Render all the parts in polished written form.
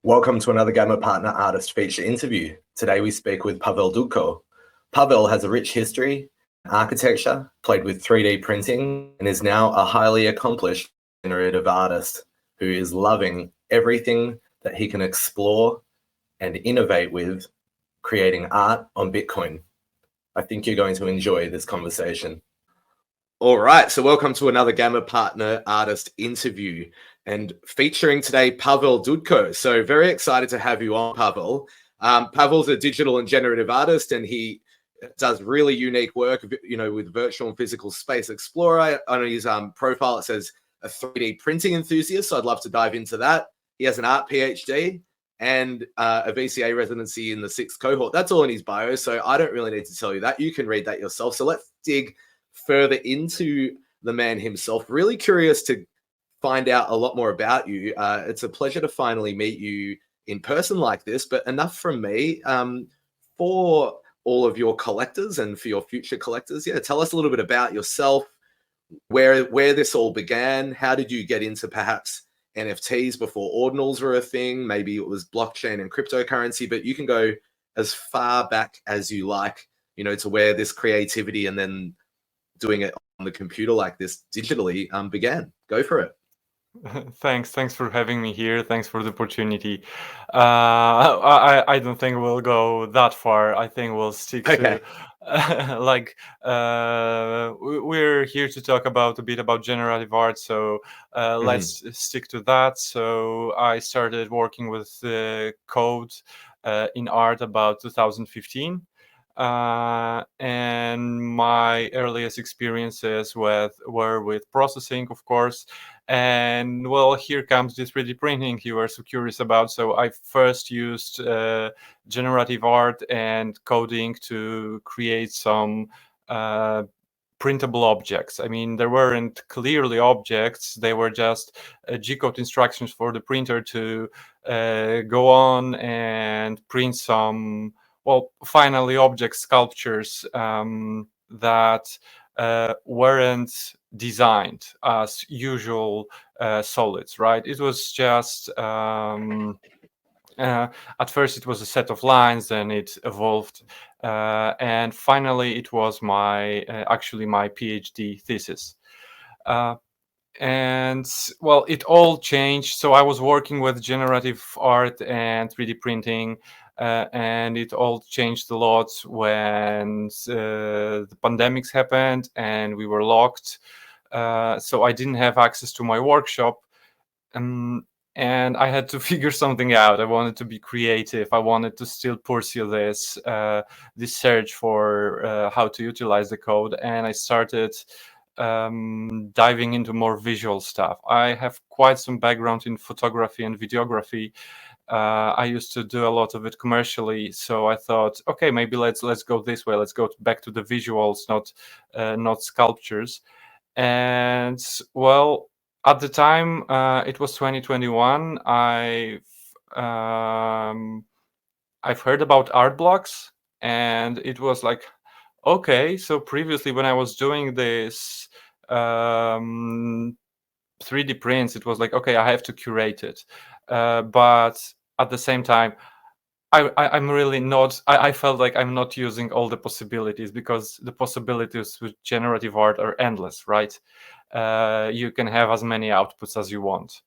Welcome to another Gamma Partner Artist Feature interview. Today we speak with Pawel Dudko. Pawel has a rich history in architecture, played with 3D printing, and is now a highly accomplished generative artist who is loving everything that he can explore and innovate with, creating art on Bitcoin. I think you're going to enjoy this conversation. All right, so welcome to another Gamma Partner Artist interview, and featuring today Pawel Dudko. So very excited to have you on, Pawel. Pawel's a digital and generative artist, and he does really unique work, with virtual and physical space explorer. On his profile, it says a 3D printing enthusiast, so I'd love to dive into that. He has an art PhD and a VCA residency in the 6th cohort. That's all in his bio, so I don't really need to tell you that. You can read that yourself. So let's dig further into the man himself. Really curious to find out a lot more about you. It's a pleasure to finally meet you in person like this, but enough from me. For all of your collectors and for your future collectors, tell us a little bit about yourself, where this all began. How did you get into perhaps NFTs before ordinals were a thing? Maybe it was blockchain and cryptocurrency, but you can go as far back as you like, to where this creativity and then doing it on the computer like this digitally began. Go for it. Thanks for having me here. Thanks for the opportunity. I don't think we'll go that far. I think we'll stick to we're here to talk about a bit about generative art. So let's stick to that. So I started working with code in art about 2015. And my earliest experiences were with processing, of course. And well, here comes this 3D printing you were so curious about. So I first used generative art and coding to create some printable objects. I mean, there weren't clearly objects. They were just G-code instructions for the printer to go on and print some, finally object sculptures that weren't designed as usual solids, right? It was just at first it was a set of lines, then it evolved, and finally it was actually my PhD thesis. And well, it all changed. So I was working with generative art and 3D printing, and it all changed a lot when the pandemics happened and we were locked. So I didn't have access to my workshop. And I had to figure something out. I wanted to be creative. I wanted to still pursue this search for how to utilize the code. And I started diving into more visual stuff. I have quite some background in photography and videography. I used to do a lot of it commercially, so I thought, okay, maybe let's go this way. Let's go back to the visuals, not sculptures. And well, at the time, it was 2021. I've heard about art blocks, and it was like, okay, so previously when I was doing this 3D prints, it was like, okay, I have to curate it. But at the same time, I'm really not, I felt like I'm not using all the possibilities, because the possibilities with generative art are endless, right? You can have as many outputs as you want.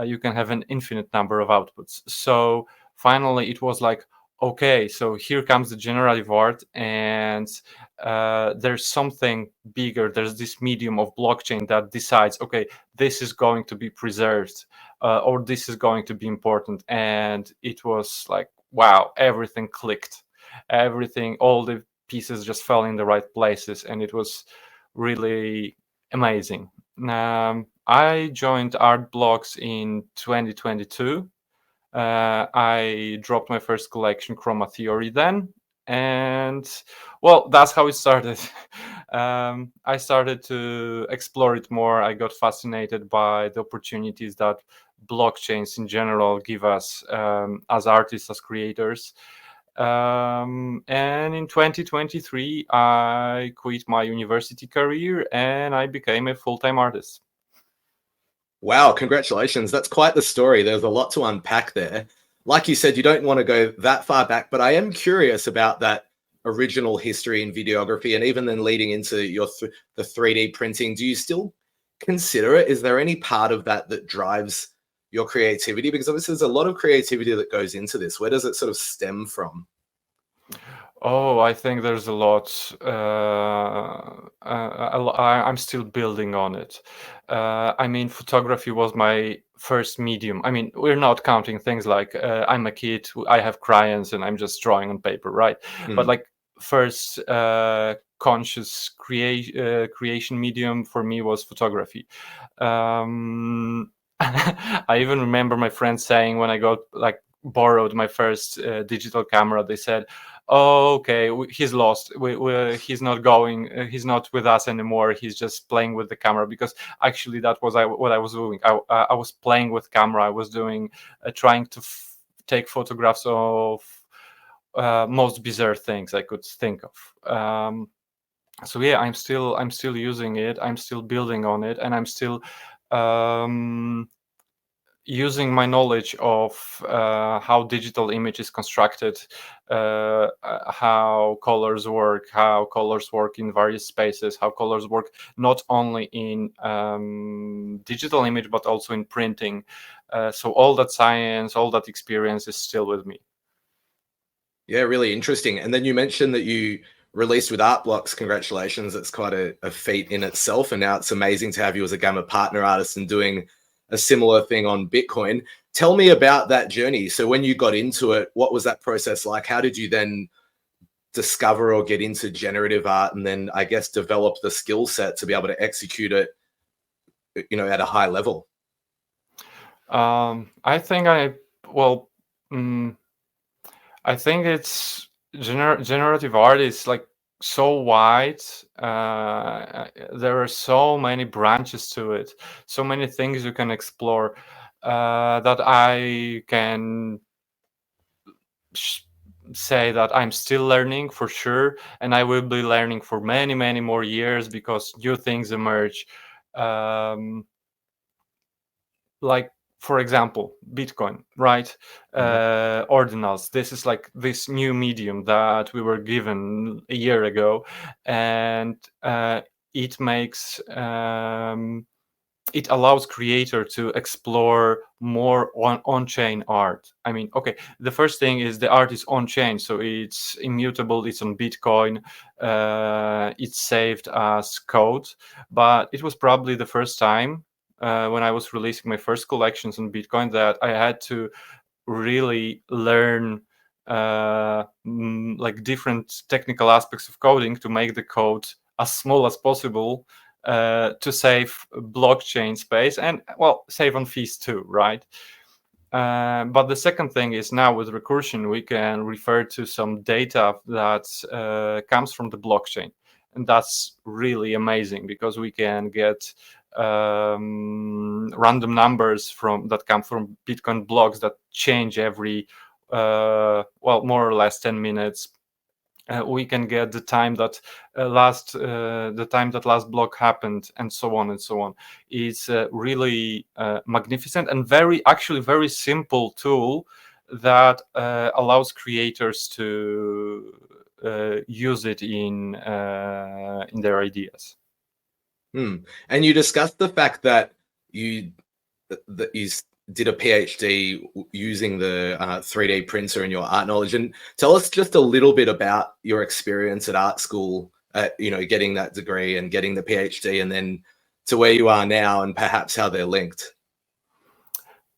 You can have an infinite number of outputs. So finally it was like, okay, so here comes the generative art, and there's something bigger. There's this medium of blockchain that decides, okay, this is going to be preserved, or this is going to be important. And it was like, wow, everything clicked. All the pieces just fell in the right places, and it was really amazing. I joined Art Blocks in 2022. I dropped my first collection, Chroma Theory, then, and well, that's how it started. I started to explore it more. I got fascinated by the opportunities that blockchains in general give us as artists, as creators. And in 2023, I quit my university career and I became a full-time artist. Wow, congratulations. That's quite the story. There's a lot to unpack there. like you said, you don't want to go that far back, but I am curious about that original history in videography, and even then leading into the 3D printing. Do you still consider it? Is there any part of that that drives your creativity? Because obviously there's a lot of creativity that goes into this. Where does it sort of stem from? Oh, I think there's a lot. I'm still building on it. I mean, photography was my first medium. I mean, we're not counting things like I'm a kid, I have crayons, and I'm just drawing on paper, right? But Mm. like first conscious creation medium for me was photography. I even remember my friends saying when I got like borrowed my first digital camera, they said, "Oh, okay, he's lost. He's not going. He's not with us anymore. He's just playing with the camera." Because actually, that was what I was doing. I was playing with camera. I was doing trying to take photographs of most bizarre things I could think of. So yeah, I'm still using it. I'm still building on it, and I'm still using my knowledge of how digital image is constructed, how colors work in various spaces, how colors work not only in digital image but also in printing. So all that science, all that experience is still with me. Yeah, really interesting. And then you mentioned that you released with Art Blocks. Congratulations. It's quite a feat in itself. And now it's amazing to have you as a Gamma partner artist and doing a similar thing on Bitcoin. Tell me about that journey. So when you got into it, what was that process like? How did you then discover or get into generative art, and then I guess develop the skill set to be able to execute it, at a high level? I think well, mm, I think it's generative art is like so wide. There are so many branches to it, so many things you can explore, that I can say that I'm still learning for sure, and I will be learning for many, many more years because new things emerge. Um, like for example Bitcoin, right? Mhm. Ordinals, this is like this new medium that we were given a year ago, and it makes it allows creator to explore more on-chain art. I mean, okay, the first thing is the art is on-chain, so it's immutable, it's on Bitcoin, it's saved as code. But it was probably the first time when I was releasing my first collections on Bitcoin that I had to really learn like different technical aspects of coding to make the code as small as possible, to save blockchain space and well save on fees too, right? But the second thing is now with recursion we can refer to some data that comes from the blockchain, and that's really amazing because we can get random numbers that come from Bitcoin blocks that change every well more or less 10 minutes. We can get the time that last block happened, and so on and so on. It's really magnificent and very simple tool that allows creators to use it in their ideas. And you discussed the fact that you did a PhD using the 3D printer and your art knowledge. And tell us just a little bit about your experience at art school, getting that degree and getting the PhD, and then to where you are now, and perhaps how they're linked.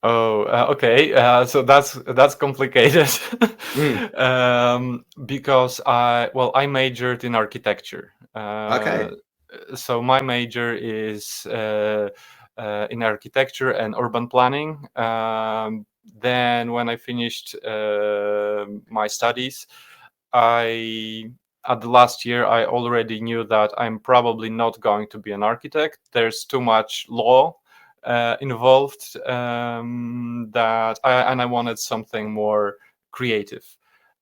Oh, okay. So that's complicated. Mm, Because I majored in architecture. okay. So my major is in architecture and urban planning. Then when I finished my studies, I at the last year I already knew that I'm probably not going to be an architect. There's too much law involved, and I wanted something more creative.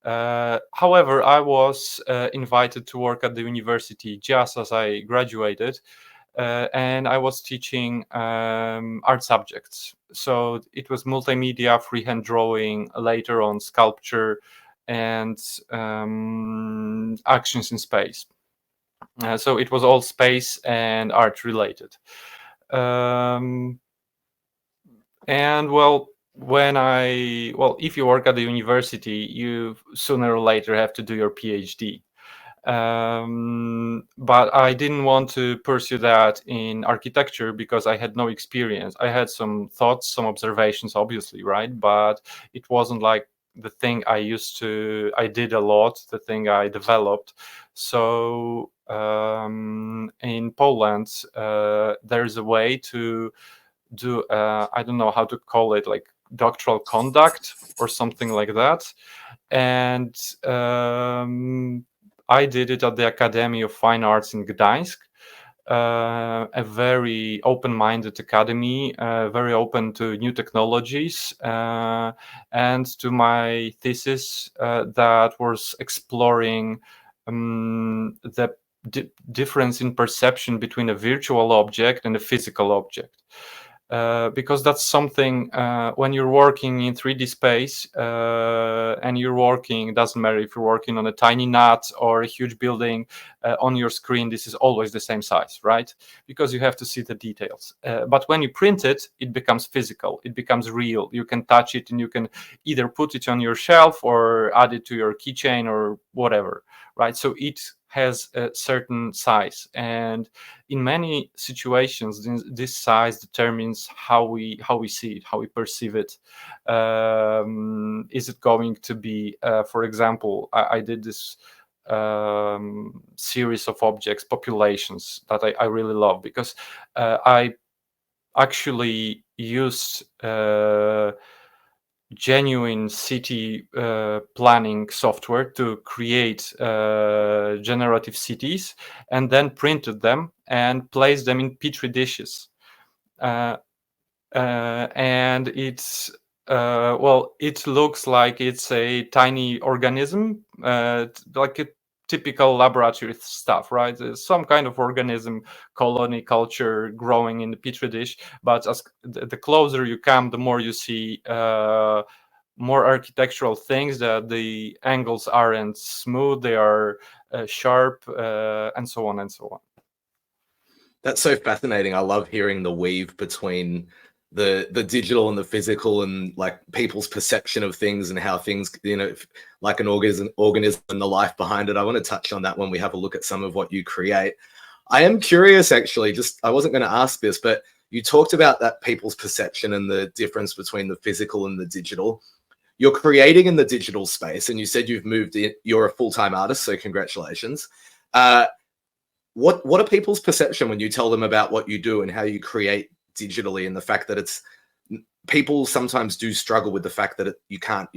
However, I was invited to work at the university just as I graduated, and I was teaching art subjects. So it was multimedia, freehand drawing, later on sculpture, and actions in space. So it was all space and art related. And well, if you work at the university, you sooner or later have to do your PhD. But I didn't want to pursue that in architecture because I had no experience. I had some thoughts, some observations, obviously, right? But it wasn't like the thing I did a lot, the thing I developed. So in Poland, there's a way to do, I don't know how to call it, like doctoral conduct or something like that. And I did it at the Academy of Fine Arts in Gdańsk, a very open-minded academy, very open to new technologies, and to my thesis that was exploring the difference in perception between a virtual object and a physical object. Because that's something, when you're working in 3D space, and you're working, doesn't matter if you're working on a tiny nut or a huge building, on your screen, this is always the same size, right? Because you have to see the details. But when you print it, it becomes physical, it becomes real. You can touch it and you can either put it on your shelf or add it to your keychain or whatever, right? So it has a certain size, and in many situations this size determines how we see it, how we perceive it. Is it going to be, for example, I did this series of objects, populations, that I really love, because I actually used genuine city planning software to create generative cities, and then printed them and placed them in petri dishes. And it's well, it looks like it's a tiny organism, like a typical laboratory stuff, right? There's some kind of organism, colony, culture growing in the petri dish. But as the closer you come, the more you see more architectural things, that the angles aren't smooth, they are sharp, and so on and so on. That's so fascinating. I love hearing the weave between the digital and the physical, and like people's perception of things and how things, like an organism and the life behind it. I want to touch on that when we have a look at some of what you create. I am curious, actually, I wasn't going to ask this, but you talked about that people's perception and the difference between the physical and the digital. You're creating in the digital space, and you said you've moved in, you're a full-time artist, so congratulations. What are people's perception when you tell them about what you do and how you create digitally, and the fact that people sometimes do struggle with the fact that you can't,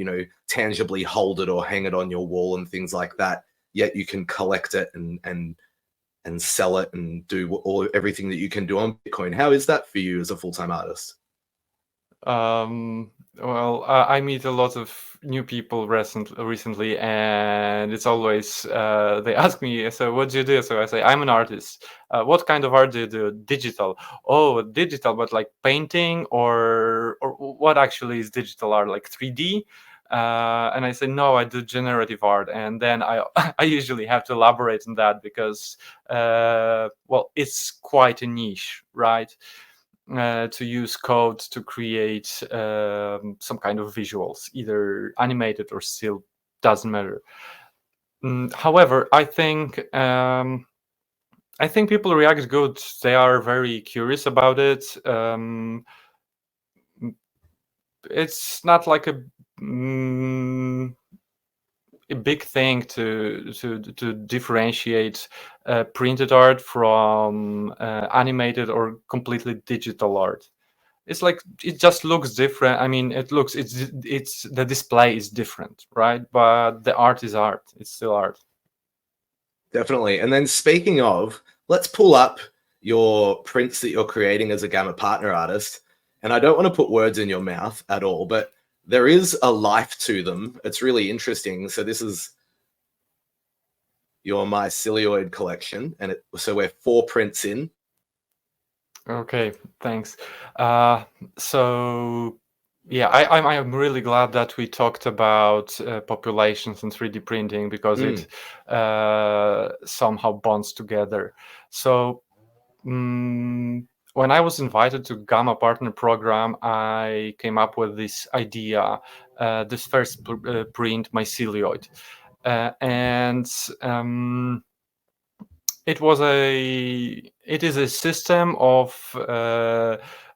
tangibly hold it or hang it on your wall and things like that, yet you can collect it and sell it and do everything that you can do on Bitcoin. How is that for you as a full-time artist? Well, I meet a lot of new people recently, and it's always they ask me, so what do you do? So I say, I'm an artist. What kind of art do you do? Digital. Oh, digital, but like painting, or what actually is digital art, like 3D? And I say, no, I do generative art. And then I I usually have to elaborate on that, because well, it's quite a niche, right? To use code to create some kind of visuals, either animated or still, doesn't matter. However, I think people react good. They are very curious about it. It's not like a big thing to differentiate printed art from animated or completely digital art. It's like, it just looks different. I mean, it's the display is different, right? But the art is art. It's still art. Definitely. And then speaking of, let's pull up your prints that you're creating as a Gamma Partner artist. And I don't want to put words in your mouth at all, but there is a life to them. It's really interesting. So this is your Mycelioid collection, and so we're 4 prints in. Okay, thanks. So yeah, I'm really glad that we talked about populations and 3D printing because it somehow bonds together. So when I was invited to Gamma Partner Program, I came up with this idea, this first print Mycelioid, and it is a system of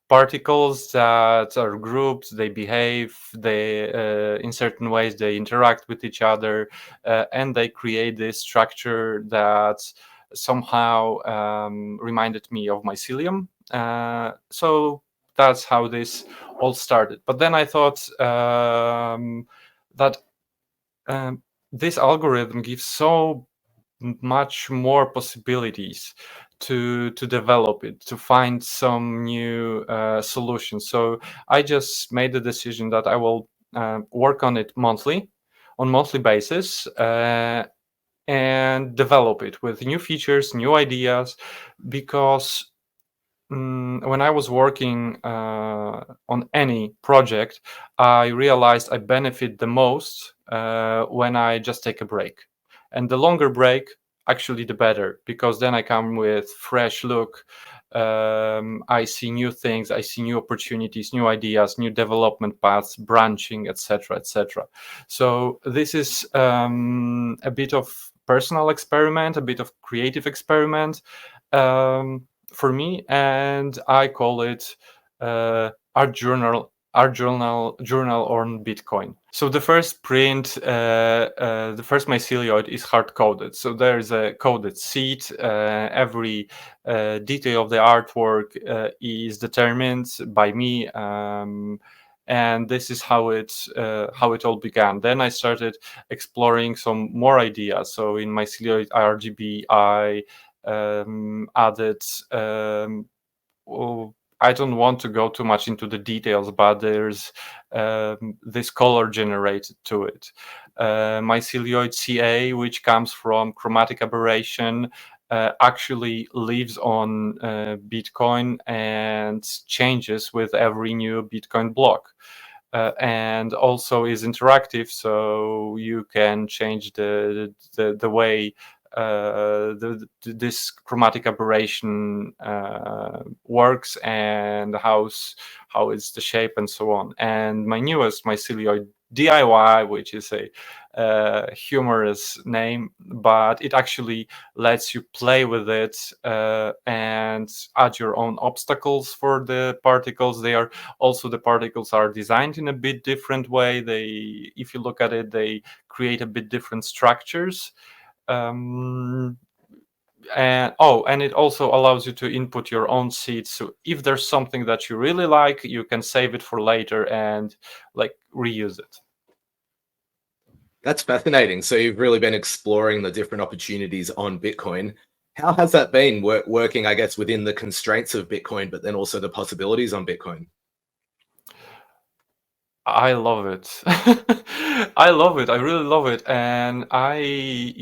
particles that are grouped, they behave, they in certain ways they interact with each other, and they create this structure that somehow reminded me of mycelium. So that's how this all started. But then I thought that this algorithm gives so much more possibilities to develop it, to find some new solutions. So I just made the decision that I will work on it on monthly basis, and develop it with new features, new ideas, because when I was working on any project, I realized I benefit the most when I just take a break. And the longer break, actually, the better, because then I come with fresh look. I see new things, I see new opportunities, new ideas, new development paths, branching, etc., etc. So this is a bit of personal experiment, a bit of creative experiment. For me, and I call it art journal on Bitcoin. So the first print, the first mycelioid is hard coded. So there is a coded seed. Every detail of the artwork is determined by me. And this is how it all began. Then I started exploring some more ideas. So in mycelioid RGB, I added I don't want to go too much into the details, but there's this color generated to it. Mycelioid CA, which comes from chromatic aberration, actually lives on Bitcoin and changes with every new Bitcoin block. And also is interactive, so you can change the way this chromatic aberration works, and how is the shape and so on. And my newest mycelioid DIY, which is a humorous name, but it actually lets you play with it and add your own obstacles for the particles. The particles are designed in a bit different way. If you look at it, they create a bit different structures. And it also allows you to input your own seeds. So if there's something that you really like, you can save it for later and reuse it. That's fascinating. So you've really been exploring the different opportunities on Bitcoin. How has that been working, I guess, within the constraints of Bitcoin, but then also the possibilities on Bitcoin? I love it. I love it. I really love it. And I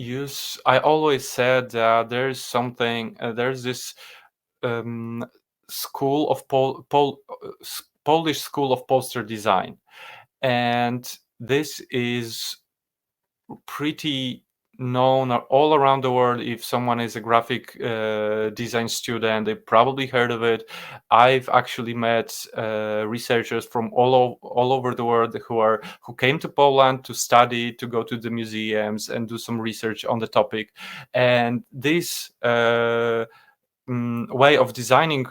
always said that there's this school of Polish school of poster design. And this is pretty known all around the world. If someone is a graphic design student, they probably heard of it. I've actually met researchers from all over the world who came to Poland to study, to go to the museums and do some research on the topic. And this way of designing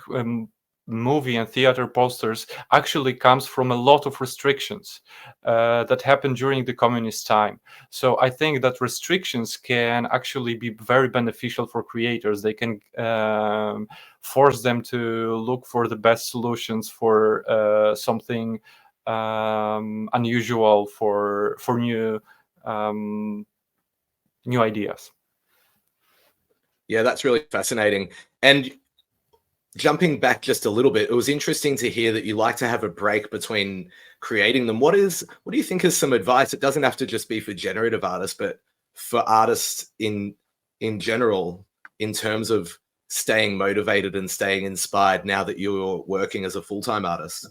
movie and theater posters actually comes from a lot of restrictions that happened during the communist time. So I think that restrictions can actually be very beneficial for creators. They can force them to look for the best solutions for something unusual, for new ideas. Yeah, that's really fascinating. And jumping back just a little bit, it was interesting to hear that you like to have a break between creating them. What do you think is some advice? It doesn't have to just be for generative artists, but for artists in general, in terms of staying motivated and staying inspired now that you're working as a full-time artist?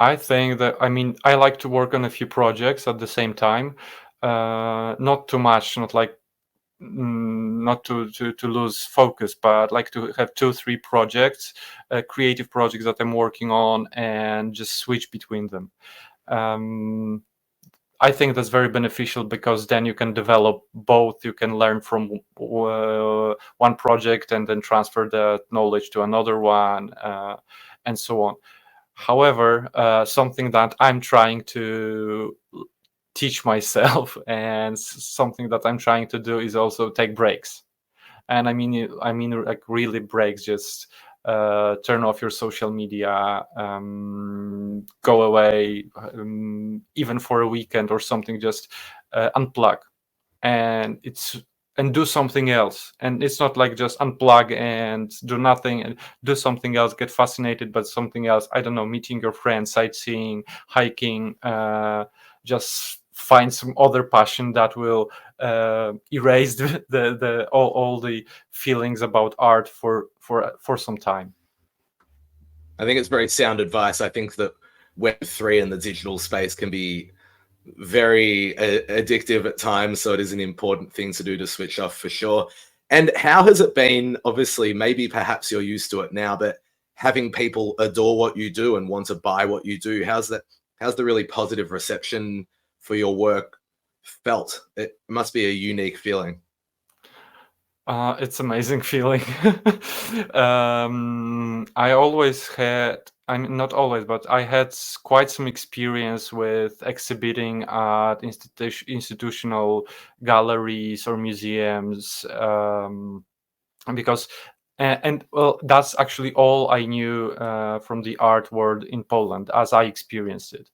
I think that, I mean, I like to work on a few projects at the same time. Not too much, not like not to lose focus, but like to have 2-3 projects, creative projects that I'm working on, and just switch between them. I think that's very beneficial, because then you can develop both. You can learn from one project and then transfer that knowledge to another one, and so on. However, something that I'm trying to teach myself and something that I'm trying to do is also take breaks. And I mean like really breaks. Just turn off your social media, go away, even for a weekend or something. Just unplug and do something else. And it's not like just unplug and do nothing, and do something else, get fascinated by something else. I don't know, meeting your friends, sightseeing, hiking, just find some other passion that will erase the all the feelings about art for some time. I think it's very sound advice. I think that Web3 and the digital space can be very addictive at times, so it is an important thing to do, to switch off, for sure. And how has it been? Obviously, maybe perhaps you're used to it now, but having people adore what you do and want to buy what you do, how's the really positive reception for your work felt? It must be a unique feeling. It's amazing feeling. I always had, I mean, not always, but I had quite some experience with exhibiting at institutional galleries or museums, because, and well, that's actually all I knew from the art world in Poland as I experienced it.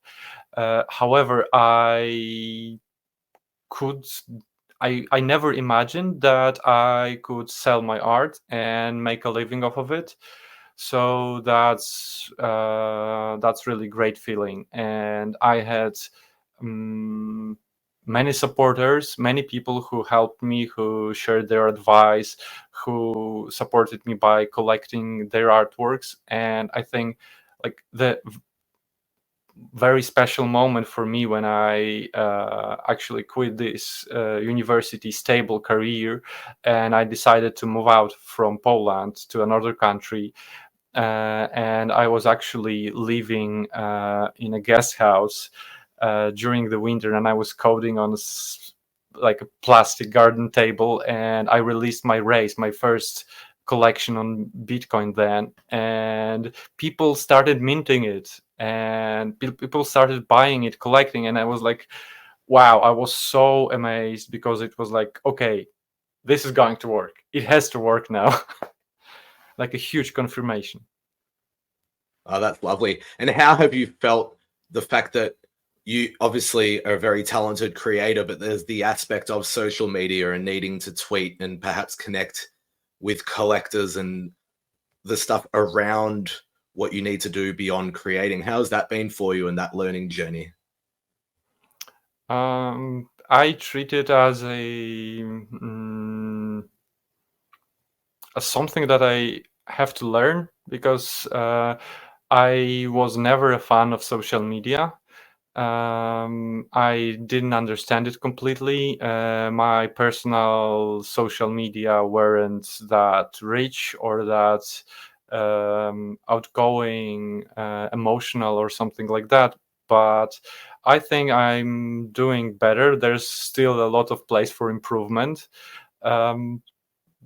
However, could I never imagined that I could sell my art and make a living off of it. So that's really great feeling. And I had many supporters, many people who helped me, who shared their advice, who supported me by collecting their artworks. And I think like the very special moment for me when I actually quit this university stable career, and I decided to move out from Poland to another country. And I was actually living in a guest house during the winter, and I was coding on like a plastic garden table, and I released my race, my first collection on Bitcoin then, and people started minting it, and people started buying it, collecting, and I was like, wow, I was so amazed, because it was like, okay, this is going to work. It has to work now. Like a huge confirmation. Oh, that's lovely. And how have you felt the fact that you obviously are a very talented creator, but there's the aspect of social media and needing to tweet and perhaps connect with collectors and the stuff around what you need to do beyond creating? How's that been for you in that learning journey? I treat it as as something that I have to learn, because I was never a fan of social media. I didn't understand it completely. My personal social media weren't that rich or that outgoing, emotional, or something like that. But I think I'm doing better. There's still a lot of place for improvement. Um,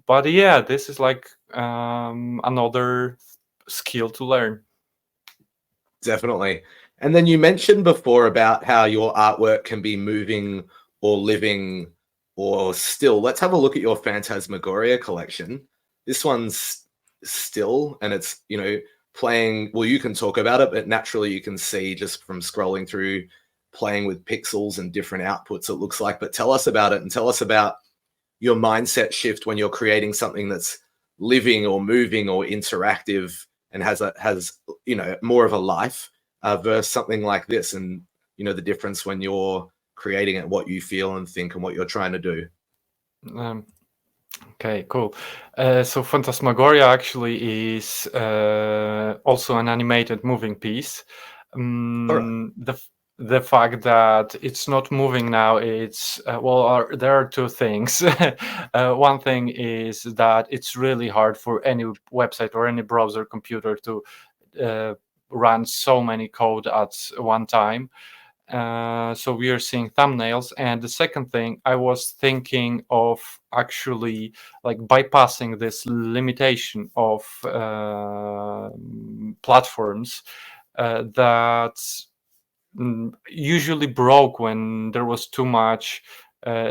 but yeah, this is like another skill to learn. Definitely. And then you mentioned before about how your artwork can be moving or living or still. Let's have a look at your Phantasmagoria collection. This one's still, and it's, playing. Well, you can talk about it, but naturally you can see just from scrolling through, playing with pixels and different outputs, it looks like. But tell us about it, and tell us about your mindset shift when you're creating something that's living or moving or interactive and has more of a life, versus something like this, and the difference when you're creating it, what you feel and think and what you're trying to do. Um, Okay, cool. So Phantasmagoria actually is also an animated moving piece. All right. The fact that it's not moving now, it's there are two things. One thing is that it's really hard for any website or any browser computer to uh, run so many code at one time. So we are seeing thumbnails. And the second thing, I was thinking of actually like bypassing this limitation of platforms that usually broke when there was too much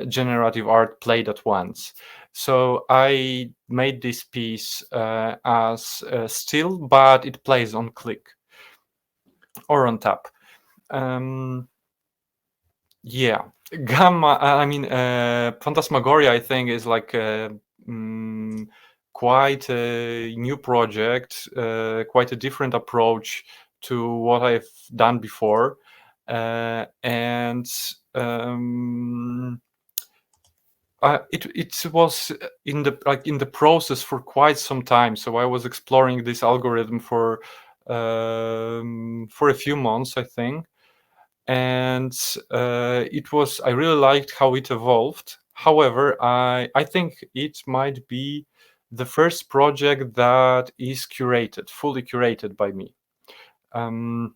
generative art played at once. So I made this piece as still, but it plays on click or on tap. Um, Yeah, Gamma. I mean, Phantasmagoria. I think is like mm, quite a new project, quite a different approach to what I've done before, and it was in the process for quite some time. So I was exploring this algorithm for a few months, I think, and I really liked how it evolved. However, I think it might be the first project that is fully curated by me. um,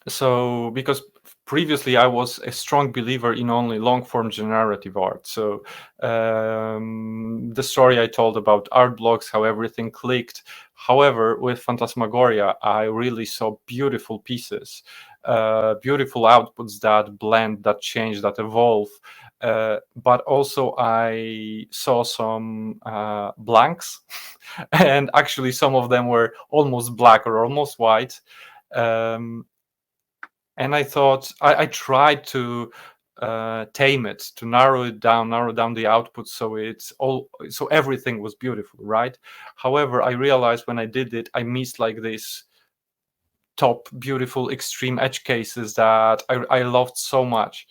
so because previously I was a strong believer in only long form generative art. So the story I told about art blocks, how everything clicked. However, with Phantasmagoria, I really saw beautiful pieces, beautiful outputs that blend, that change, that evolve. But also I saw some blanks, and actually some of them were almost black or almost white. Um, and I thought I tried to tame it, to narrow down the output, so everything was beautiful, right? However, I realized when I did it, I missed like this top beautiful extreme edge cases that I loved so much.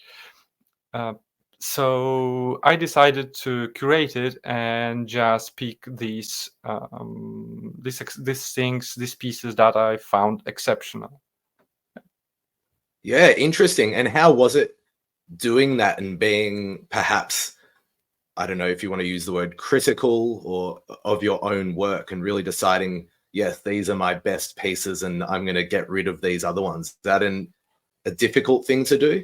Uh, so I decided to curate it and just pick these pieces that I found exceptional. Yeah, interesting. And how was it doing that and being perhaps, I don't know if you want to use the word critical or of your own work and really deciding, yes, these are my best pieces and I'm going to get rid of these other ones. Is that a difficult thing to do?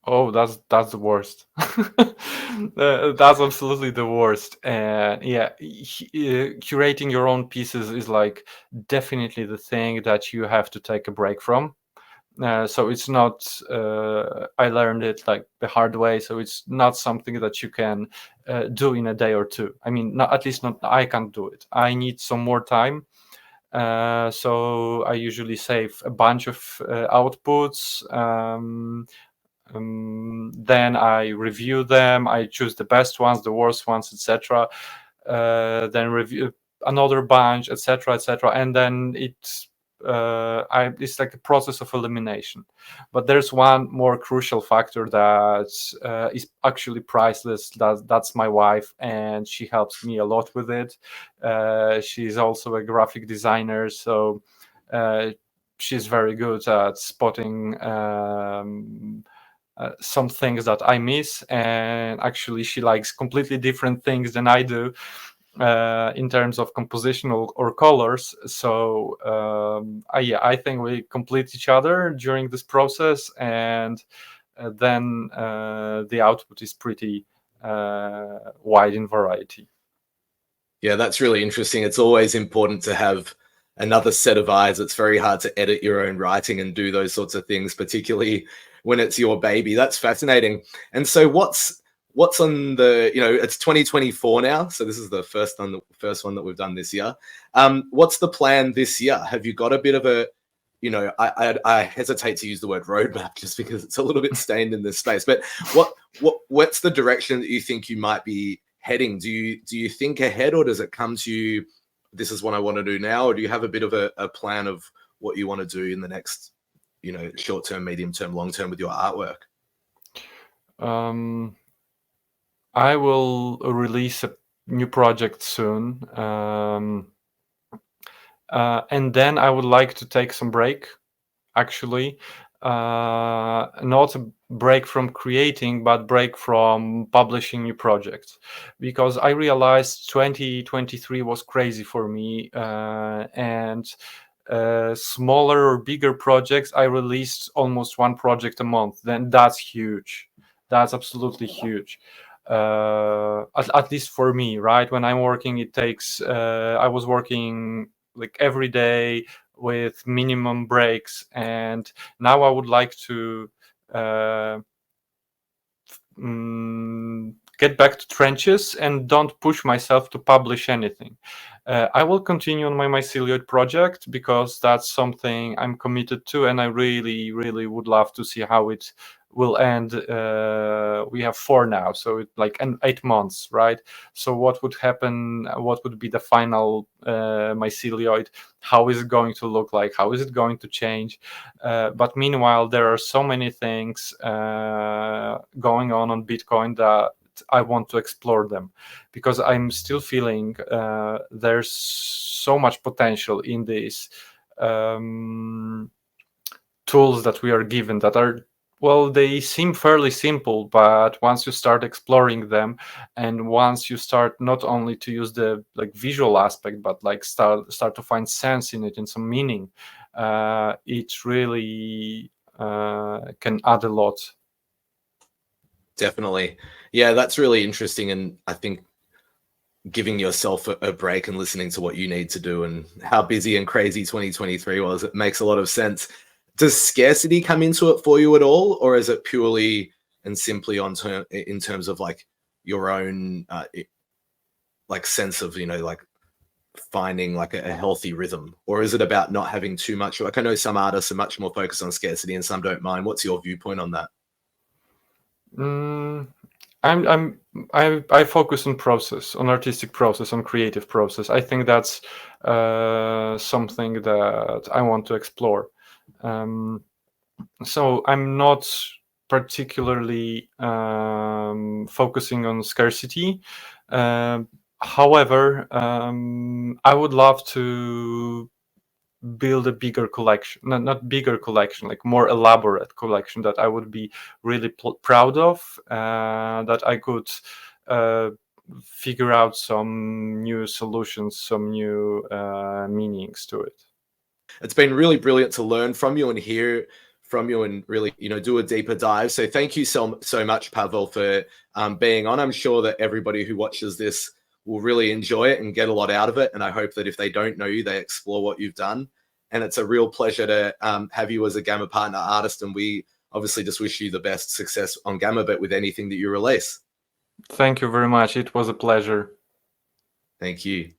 Oh, that's the worst. That's absolutely the worst. And yeah, curating your own pieces is like definitely the thing that you have to take a break from. So it's not. I learned it like the hard way. So it's not something that you can do in a day or two. I mean, not, at least not. I can't do it. I need some more time. So I usually save a bunch of outputs. Then I review them. I choose the best ones, the worst ones, etc. Then review another bunch, etc., etc. And then it's like a process of elimination. But there's one more crucial factor that is actually priceless. That's my wife, and she helps me a lot with it. She's also a graphic designer, so she's very good at spotting some things that I miss, and actually she likes completely different things than I do in terms of composition or colors. So I think we complete each other during this process, and then the output is pretty wide in variety. Yeah, that's really interesting. It's always important to have another set of eyes. It's very hard to edit your own writing and do those sorts of things, particularly when it's your baby. That's fascinating. And so what's on the, it's 2024 now, so this is the first one that we've done this year. What's the plan this year? Have you got a bit of a, I hesitate to use the word roadmap just because it's a little bit stained in this space, but what's the direction that you think you might be heading? Do you think ahead, or does it come to you, this is what I want to do now, or do you have a bit of a plan of what you want to do in the next, short term, medium term, long term with your artwork? Um, I will release a new project soon, and then I would like to take some break. Actually, not a break from creating, but break from publishing new projects, because I realized 2023 was crazy for me, and smaller or bigger projects, I released almost one project a month. Then that's huge. That's absolutely huge. At least for me, right? When I'm working, it takes. I was working like every day with minimum breaks, and now I would like to uh, get back to trenches and don't push myself to publish anything. I will continue on my Mycelioid project because that's something I'm committed to, and I really, really would love to see how it will end. We have 4 now, so it's like 8 months, right? So what would happen? What would be the final Mycelioid? How is it going to look like? How is it going to change? But meanwhile, there are so many things going on Bitcoin that I want to explore them, because I'm still feeling there's so much potential in these tools that we are given that are, well, they seem fairly simple, but once you start exploring them, and once you start not only to use the like visual aspect, but like start to find sense in it and some meaning, it really can add a lot. Definitely. Yeah, that's really interesting. And I think giving yourself a break and listening to what you need to do and how busy and crazy 2023 was, it makes a lot of sense. Does scarcity come into it for you at all, or is it purely and simply in terms of like your own like sense of, you know, like finding like a healthy rhythm, or is it about not having too much? Like I know some artists are much more focused on scarcity and some don't mind. What's your viewpoint on that? Mm, I focus on process, on artistic process, on creative process. I think that's something that I want to explore. So I'm not particularly focusing on scarcity. However, I would love to build a bigger collection, not bigger collection, like more elaborate collection that I would be really proud of, that I could figure out some new solutions, some new meanings to it. It's been really brilliant to learn from you and hear from you and really, you know, do a deeper dive. So thank you so much, Pawel, for being on. I'm sure that everybody who watches this will really enjoy it and get a lot out of it. And I hope that if they don't know you, they explore what you've done. And it's a real pleasure to have you as a Gamma Partner artist. And we obviously just wish you the best success on Gamma, with anything that you release. Thank you very much. It was a pleasure. Thank you.